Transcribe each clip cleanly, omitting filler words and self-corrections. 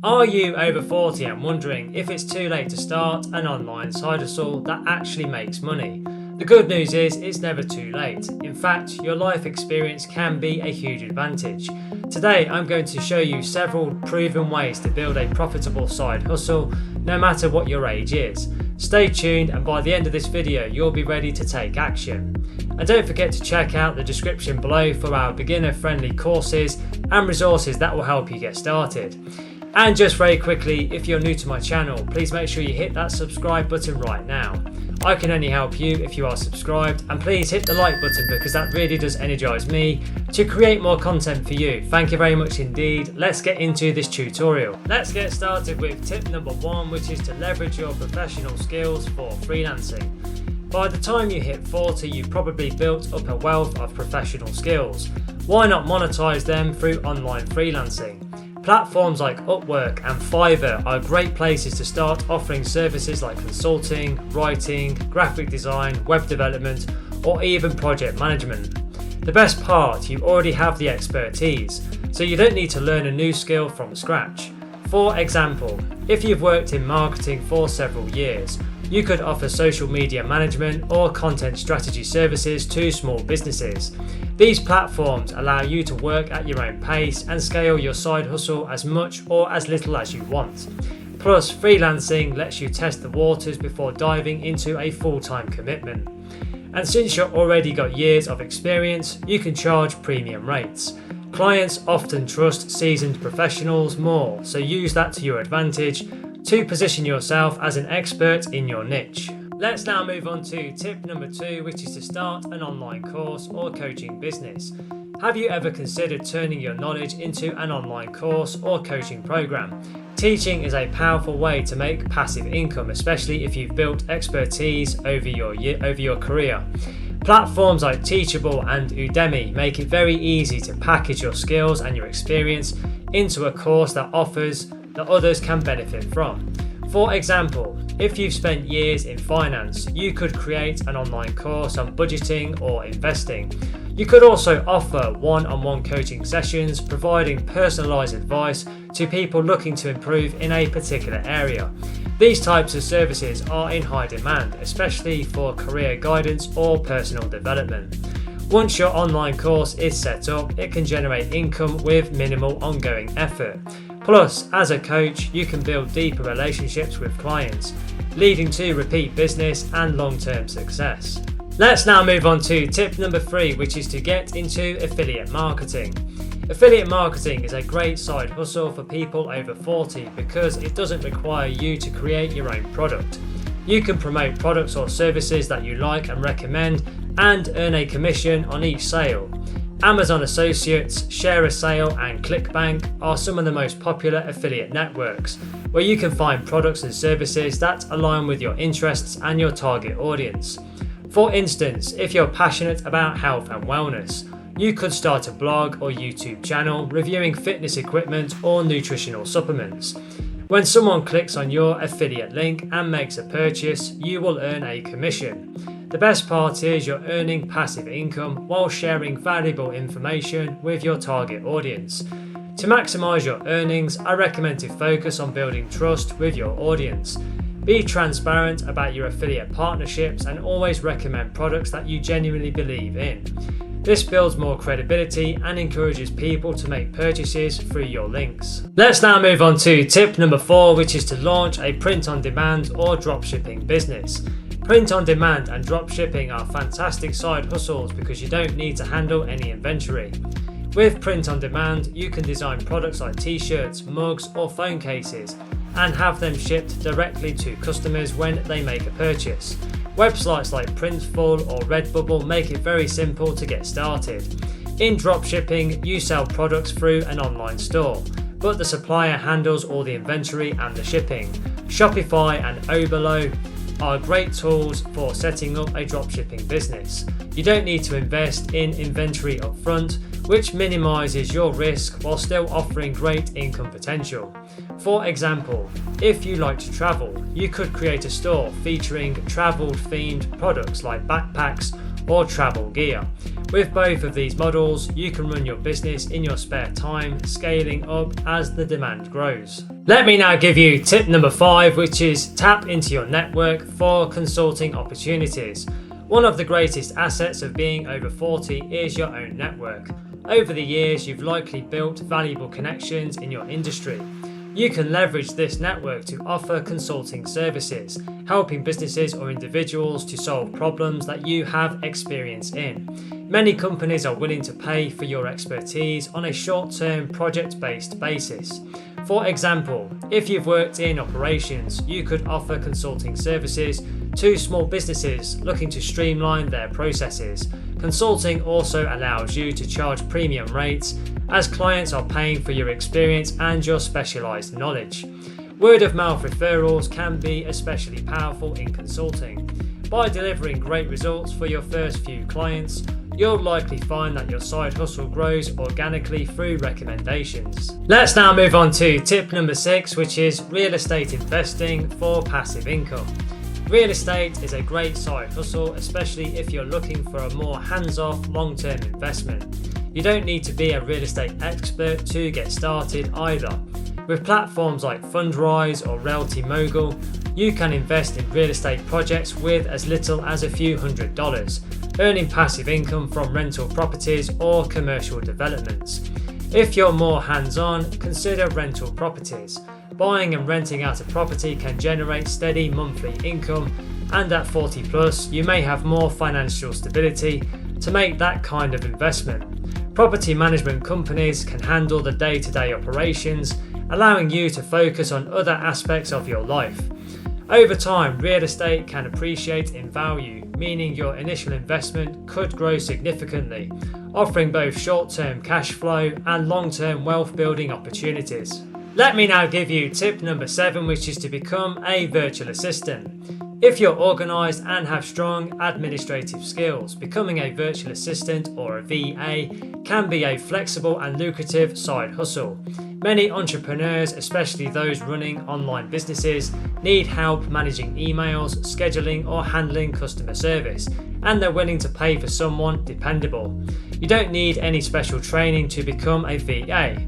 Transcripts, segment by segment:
Are you over 40 and wondering if it's too late to start an online side hustle that actually makes money? The good news is it's never too late. In fact, your life experience can be a huge advantage. Today I'm going to show you several proven ways to build a profitable side hustle no matter what your age is. Stay tuned and by the end of this video you'll be ready to take action. And don't forget to check out the description below for our beginner friendly courses and resources that will help you get started. And just very quickly, if you're new to my channel, please make sure you hit that subscribe button right now. I can only help you if you are subscribed, and please hit the like button because that really does energize me to create more content for you. Thank you very much indeed. Let's get into this tutorial. Let's get started with tip number 1, which is to leverage your professional skills for freelancing. By the time you hit 40, you've probably built up a wealth of professional skills. Why not monetize them through online freelancing? Platforms like Upwork and Fiverr are great places to start offering services like consulting, writing, graphic design, web development, or even project management. The best part, you already have the expertise, so you don't need to learn a new skill from scratch. For example, if you've worked in marketing for several years, you could offer social media management or content strategy services to small businesses. These platforms allow you to work at your own pace and scale your side hustle as much or as little as you want. Plus, freelancing lets you test the waters before diving into a full-time commitment. And since you've already got years of experience, you can charge premium rates. Clients often trust seasoned professionals more, so use that to your advantage to position yourself as an expert in your niche. Let's now move on to tip number 2, which is to start an online course or coaching business. Have you ever considered turning your knowledge into an online course or coaching program? Teaching is a powerful way to make passive income, especially if you've built expertise over your career. Platforms like Teachable and Udemy make it very easy to package your skills and your experience into a course that others can benefit from. For example, if you've spent years in finance, you could create an online course on budgeting or investing. You could also offer one-on-one coaching sessions, providing personalized advice to people looking to improve in a particular area. These types of services are in high demand, especially for career guidance or personal development. Once your online course is set up, it can generate income with minimal ongoing effort. Plus, as a coach, you can build deeper relationships with clients, leading to repeat business and long-term success. Let's now move on to tip number 3, which is to get into affiliate marketing. Affiliate marketing is a great side hustle for people over 40 because it doesn't require you to create your own product. You can promote products or services that you like and recommend and earn a commission on each sale. Amazon Associates, Share a Sale and ClickBank are some of the most popular affiliate networks where you can find products and services that align with your interests and your target audience. For instance, if you're passionate about health and wellness, you could start a blog or YouTube channel reviewing fitness equipment or nutritional supplements. When someone clicks on your affiliate link and makes a purchase, you will earn a commission. The best part is you're earning passive income while sharing valuable information with your target audience. To maximize your earnings, I recommend to focus on building trust with your audience. Be transparent about your affiliate partnerships and always recommend products that you genuinely believe in. This builds more credibility and encourages people to make purchases through your links. Let's now move on to tip number 4, which is to launch a print-on-demand or dropshipping business. Print-on-demand and dropshipping are fantastic side hustles because you don't need to handle any inventory. With print-on-demand, you can design products like t-shirts, mugs or phone cases and have them shipped directly to customers when they make a purchase. Websites like Printful or Redbubble make it very simple to get started. In dropshipping, you sell products through an online store, but the supplier handles all the inventory and the shipping. Shopify and Oberlo are great tools for setting up a dropshipping business. You don't need to invest in inventory upfront, which minimizes your risk while still offering great income potential. For example, if you like to travel, you could create a store featuring travel-themed products like backpacks or travel gear. With both of these models, you can run your business in your spare time, scaling up as the demand grows. Let me now give you tip number 5, which is tap into your network for consulting opportunities. One of the greatest assets of being over 40 is your own network. Over the years, you've likely built valuable connections in your industry. You can leverage this network to offer consulting services, helping businesses or individuals to solve problems that you have experience in. Many companies are willing to pay for your expertise on a short-term project-based basis. For example, if you've worked in operations, you could offer consulting services to small businesses looking to streamline their processes. Consulting also allows you to charge premium rates as clients are paying for your experience and your specialized knowledge. Word of mouth referrals can be especially powerful in consulting. By delivering great results for your first few clients, you'll likely find that your side hustle grows organically through recommendations. Let's now move on to tip number 6, which is real estate investing for passive income. Real estate is a great side hustle, especially if you're looking for a more hands-off, long-term investment. You don't need to be a real estate expert to get started either. With platforms like Fundrise or Realty Mogul, you can invest in real estate projects with as little as a few $100s, earning passive income from rental properties or commercial developments. If you're more hands-on, consider rental properties. Buying and renting out a property can generate steady monthly income, and at 40 plus, you may have more financial stability to make that kind of investment. Property management companies can handle the day-to-day operations, allowing you to focus on other aspects of your life. Over time, real estate can appreciate in value, meaning your initial investment could grow significantly, offering both short-term cash flow and long-term wealth-building opportunities. Let me now give you tip number 7, which is to become a virtual assistant. If you're organised and have strong administrative skills, becoming a virtual assistant or a VA can be a flexible and lucrative side hustle. Many entrepreneurs, especially those running online businesses, need help managing emails, scheduling, or handling customer service, and they're willing to pay for someone dependable. You don't need any special training to become a VA,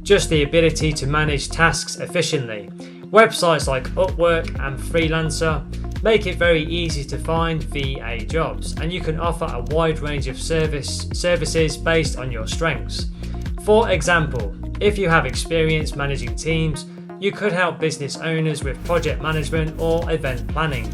just the ability to manage tasks efficiently. Websites like Upwork and Freelancer make it very easy to find VA jobs, and you can offer a wide range of services based on your strengths. For example, if you have experience managing teams, you could help business owners with project management or event planning.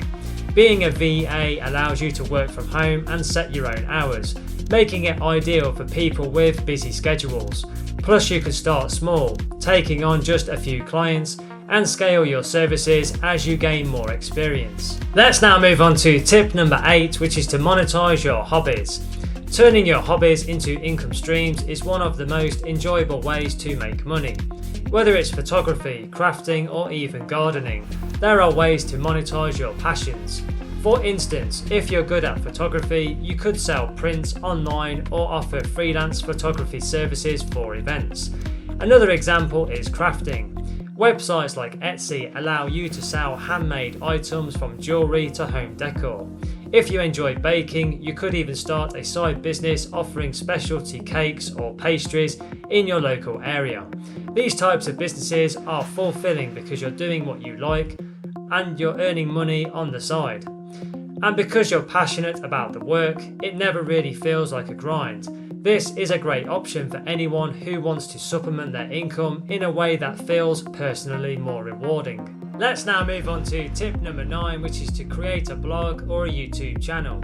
Being a VA allows you to work from home and set your own hours, making it ideal for people with busy schedules. Plus, you can start small, taking on just a few clients, and scale your services as you gain more experience. Let's now move on to tip number 8, which is to monetize your hobbies. Turning your hobbies into income streams is one of the most enjoyable ways to make money. Whether it's photography, crafting, or even gardening, there are ways to monetize your passions. For instance, if you're good at photography, you could sell prints online or offer freelance photography services for events. Another example is crafting. Websites like Etsy allow you to sell handmade items from jewelry to home decor. If you enjoy baking, you could even start a side business offering specialty cakes or pastries in your local area. These types of businesses are fulfilling because you're doing what you like and you're earning money on the side. And because you're passionate about the work, it never really feels like a grind. This is a great option for anyone who wants to supplement their income in a way that feels personally more rewarding. Let's now move on to tip number 9, which is to create a blog or a YouTube channel.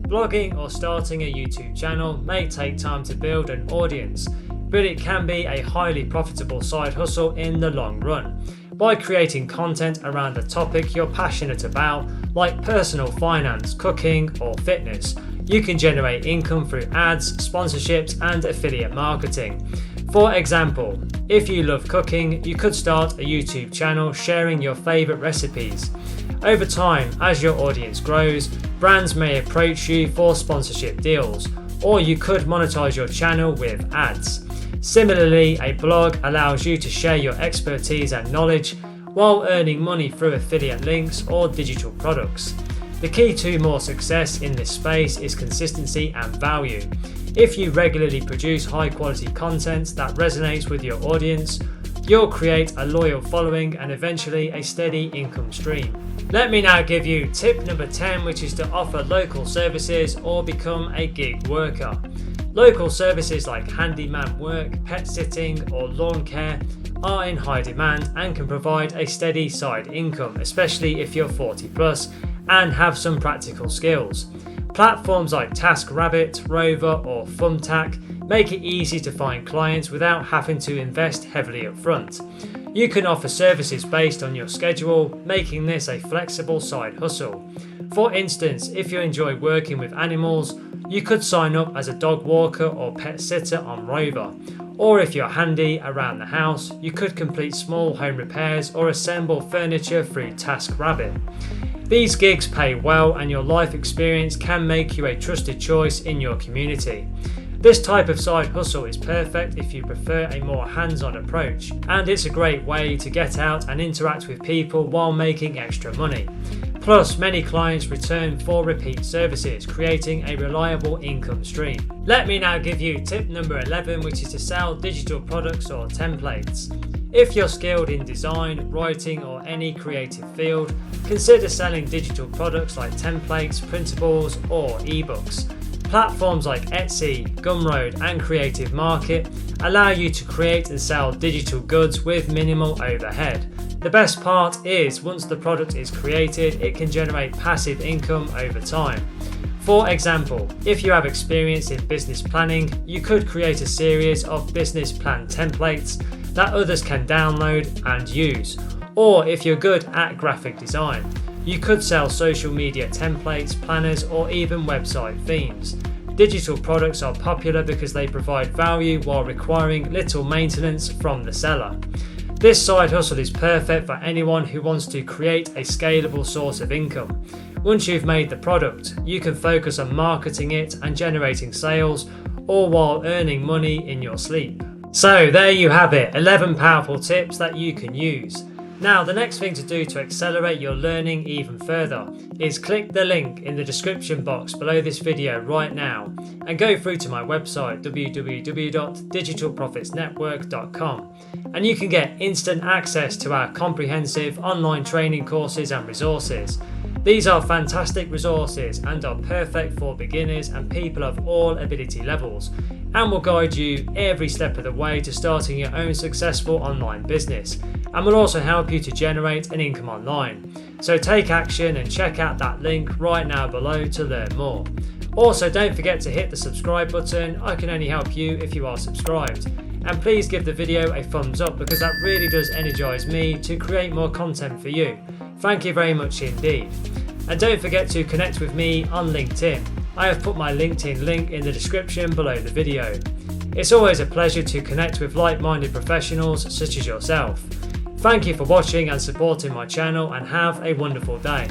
Blogging or starting a YouTube channel may take time to build an audience, but it can be a highly profitable side hustle in the long run. By creating content around a topic you're passionate about, like personal finance, cooking, or fitness, you can generate income through ads, sponsorships, and affiliate marketing. For example, if you love cooking, you could start a YouTube channel sharing your favorite recipes. Over time, as your audience grows, brands may approach you for sponsorship deals, or you could monetize your channel with ads. Similarly, a blog allows you to share your expertise and knowledge while earning money through affiliate links or digital products. The key to more success in this space is consistency and value. If you regularly produce high quality content that resonates with your audience, you'll create a loyal following and eventually a steady income stream. Let me now give you tip number 10, which is to offer local services or become a gig worker. Local services like handyman work, pet sitting or lawn care are in high demand and can provide a steady side income, especially if you're 40 plus and have some practical skills. Platforms like TaskRabbit, Rover or Thumbtack make it easy to find clients without having to invest heavily up front. You can offer services based on your schedule, making this a flexible side hustle. For instance, if you enjoy working with animals, you could sign up as a dog walker or pet sitter on Rover. Or if you're handy around the house, you could complete small home repairs or assemble furniture through TaskRabbit. These gigs pay well and your life experience can make you a trusted choice in your community. This type of side hustle is perfect if you prefer a more hands-on approach, and it's a great way to get out and interact with people while making extra money. Plus, many clients return for repeat services, creating a reliable income stream. Let me now give you tip number 11, which is to sell digital products or templates. If you're skilled in design, writing or any creative field, consider selling digital products like templates, printables or ebooks. Platforms like Etsy, Gumroad and Creative Market allow you to create and sell digital goods with minimal overhead. The best part is once the product is created, it can generate passive income over time. For example, if you have experience in business planning, you could create a series of business plan templates that others can download and use. Or if you're good at graphic design, you could sell social media templates, planners, or even website themes. Digital products are popular because they provide value while requiring little maintenance from the seller. This side hustle is perfect for anyone who wants to create a scalable source of income. Once you've made the product, you can focus on marketing it and generating sales, all while earning money in your sleep. So there you have it, 11 powerful tips that you can use. Now, the next thing to do to accelerate your learning even further is click the link in the description box below this video right now and go through to my website www.digitalprofitsnetwork.com, and you can get instant access to our comprehensive online training courses and resources. These are fantastic resources and are perfect for beginners and people of all ability levels, and will guide you every step of the way to starting your own successful online business, and will also help you to generate an income online. So take action and check out that link right now below to learn more. Also, don't forget to hit the subscribe button. I can only help you if you are subscribed. And please give the video a thumbs up because that really does energize me to create more content for you. Thank you very much indeed. And don't forget to connect with me on LinkedIn. I have put my LinkedIn link in the description below the video. It's always a pleasure to connect with like-minded professionals such as yourself. Thank you for watching and supporting my channel, and have a wonderful day.